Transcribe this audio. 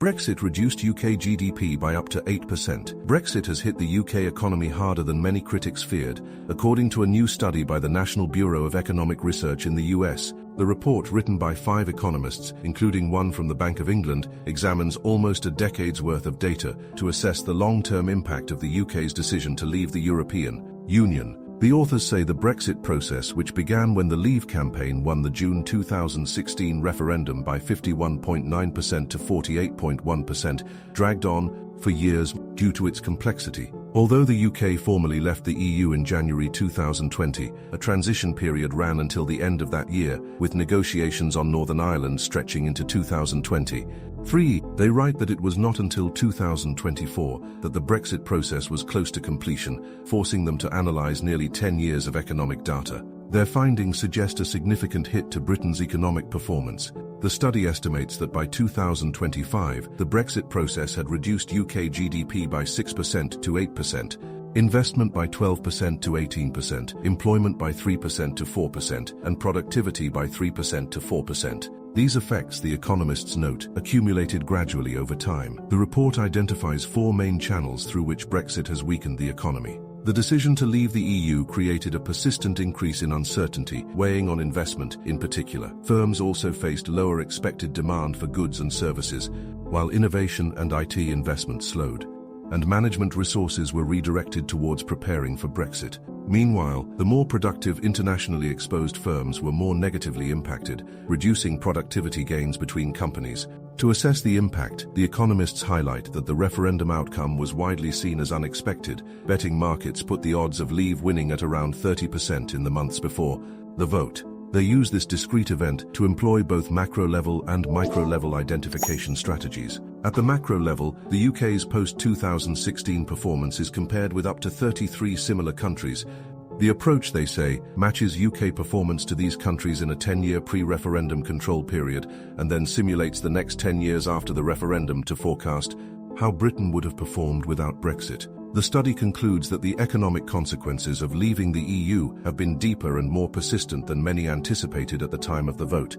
Brexit reduced UK GDP by up to 8%. Brexit has hit the UK economy harder than many critics feared, according to a new study by the National Bureau of Economic Research in the US. The report, written by 5 economists, including one from the Bank of England, examines almost a decade's worth of data to assess the long-term impact of the UK's decision to leave the European Union. The authors say the Brexit process, which began when the Leave campaign won the June 2016 referendum by 51.9% to 48.1%, dragged on for years due to its complexity. Although the UK formally left the EU in January 2020, a transition period ran until the end of that year, with negotiations on Northern Ireland stretching into 2023. They write that it was not until 2024 that the Brexit process was close to completion, forcing them to analyse nearly 10 years of economic data. Their findings suggest a significant hit to Britain's economic performance. The study estimates that by 2025, the Brexit process had reduced UK GDP by 6% to 8%, investment by 12% to 18%, employment by 3% to 4%, and productivity by 3% to 4%. These effects, the economists note, accumulated gradually over time. The report identifies 4 main channels through which Brexit has weakened the economy. The decision to leave the EU created a persistent increase in uncertainty, weighing on investment in particular. Firms also faced lower expected demand for goods and services, while innovation and IT investment slowed, and management resources were redirected towards preparing for Brexit. Meanwhile, the more productive internationally exposed firms were more negatively impacted, reducing productivity gains between companies. To assess the impact, the economists highlight that the referendum outcome was widely seen as unexpected. Betting markets put the odds of Leave winning at around 30% in the months before the vote. They use this discrete event to employ both macro-level and micro-level identification strategies. At the macro level, the UK's post-2016 performance is compared with up to 33 similar countries. The approach, they say, matches UK performance to these countries in a 10-year pre-referendum control period and then simulates the next 10 years after the referendum to forecast how Britain would have performed without Brexit. The study concludes that the economic consequences of leaving the EU have been deeper and more persistent than many anticipated at the time of the vote.